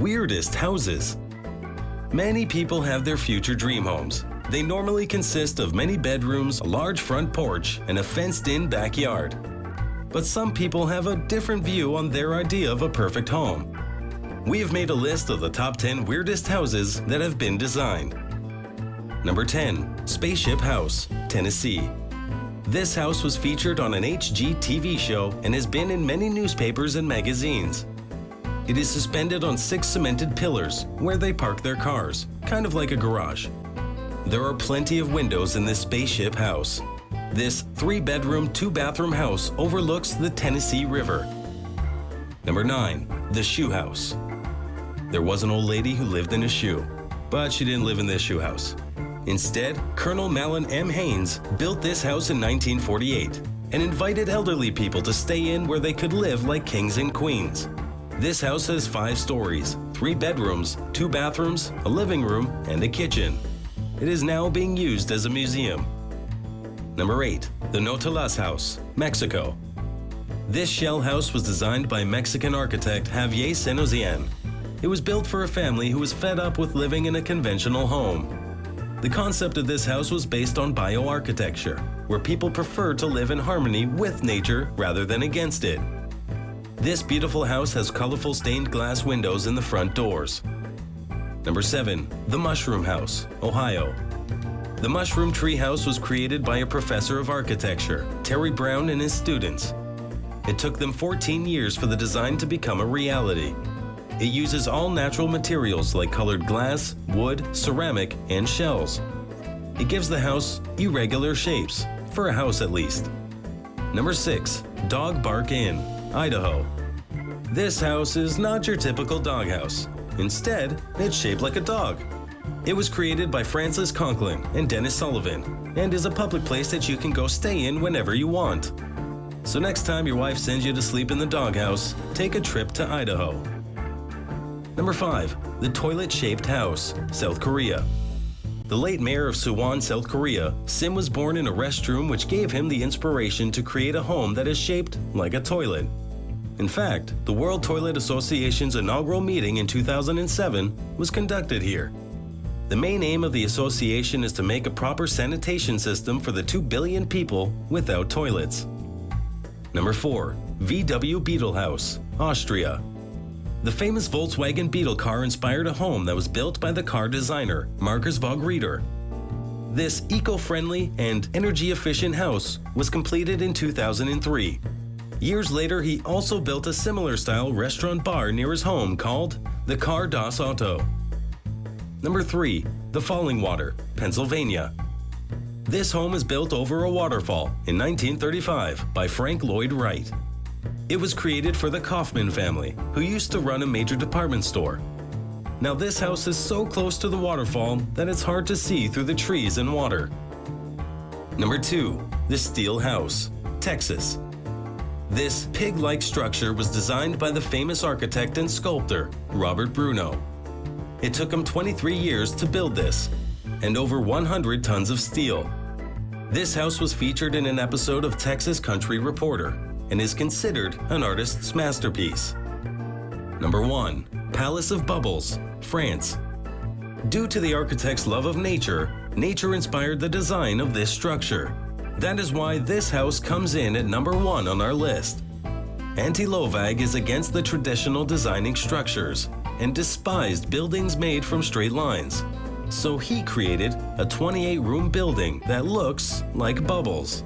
weirdest houses. Many people have their future dream homes. They normally consist of many bedrooms, a large front porch, and a fenced-in backyard. But some people have a different view on their idea of a perfect home. We have made a list of the top 10 weirdest houses that have been designed. Number 10. Spaceship House, Tennessee. This house was featured on an HGTV show and has been in many newspapers and magazines. It is suspended on 6 cemented pillars where they park their cars, kind of like a garage. There are plenty of windows in this spaceship house. This 3-bedroom, 2-bathroom house overlooks the Tennessee River. Number 9. The Shoe House. There was an old lady who lived in a shoe, but she didn't live in this shoe house. Instead, Colonel Malin M. Haynes built this house in 1948 and invited elderly people to stay in where they could live like kings and queens. This house has 5 stories, 3 bedrooms, 2 bathrooms, a living room, and a kitchen. It is now being used as a museum. Number 8. The Nautilus House, Mexico. This shell house was designed by Mexican architect Javier Senosian. It was built for a family who was fed up with living in a conventional home. The concept of this house was based on bioarchitecture, where people prefer to live in harmony with nature rather than against it. This beautiful house has colorful stained glass windows in the front doors. Number 7. The Mushroom House, Ohio. The Mushroom Tree House was created by a professor of architecture, Terry Brown, and his students. It took them 14 years for the design to become a reality. It uses all natural materials like colored glass, wood, ceramic, and shells. It gives the house irregular shapes, for a house at least. Number 6. Dog Bark Inn, Idaho. This house is not your typical doghouse. Instead, it's shaped like a dog. It was created by Francis Conklin and Dennis Sullivan and is a public place that you can go stay in whenever you want. So next time your wife sends you to sleep in the doghouse, take a trip to Idaho. Number 5. The Toilet-Shaped House, South Korea. The late mayor of Suwon, South Korea, Sim was born in a restroom which gave him the inspiration to create a home that is shaped like a toilet. In fact, the World Toilet Association's inaugural meeting in 2007 was conducted here. The main aim of the association is to make a proper sanitation system for the 2 billion people without toilets. Number 4. VW Beetle House, Austria. The famous Volkswagen Beetle car inspired a home that was built by the car designer Markus Vogrieder. This eco-friendly and energy-efficient house was completed in 2003. Years later, he also built a similar style restaurant bar near his home called the Car Das Auto. Number 3. The Fallingwater, Pennsylvania. This home is built over a waterfall in 1935 by Frank Lloyd Wright. It was created for the Kaufman family, who used to run a major department store. Now this house is so close to the waterfall that it's hard to see through the trees and water. Number 2. The Steel House, Texas. This pig-like structure was designed by the famous architect and sculptor, Robert Bruno. It took him 23 years to build this, and over 100 tons of steel. This house was featured in an episode of Texas Country Reporter and is considered an artist's masterpiece. Number 1. Palace of Bubbles, France. Due to the architect's love of nature, nature inspired the design of this structure. That is why this house comes in at number 1 on our list. Antti Lovag is against the traditional designing structures and despised buildings made from straight lines. So he created a 28-room building that looks like bubbles.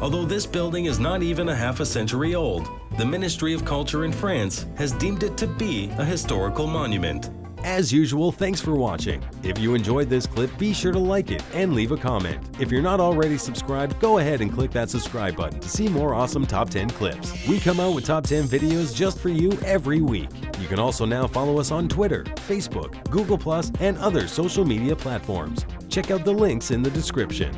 Although this building is not even a half a century old, the Ministry of Culture in France has deemed it to be a historical monument. As usual, thanks for watching. If you enjoyed this clip, be sure to like it and leave a comment. If you're not already subscribed, go ahead and click that subscribe button to see more awesome Top 10 clips. We come out with Top 10 videos just for you every week. You can also now follow us on Twitter, Facebook, Google+, and other social media platforms. Check out the links in the description.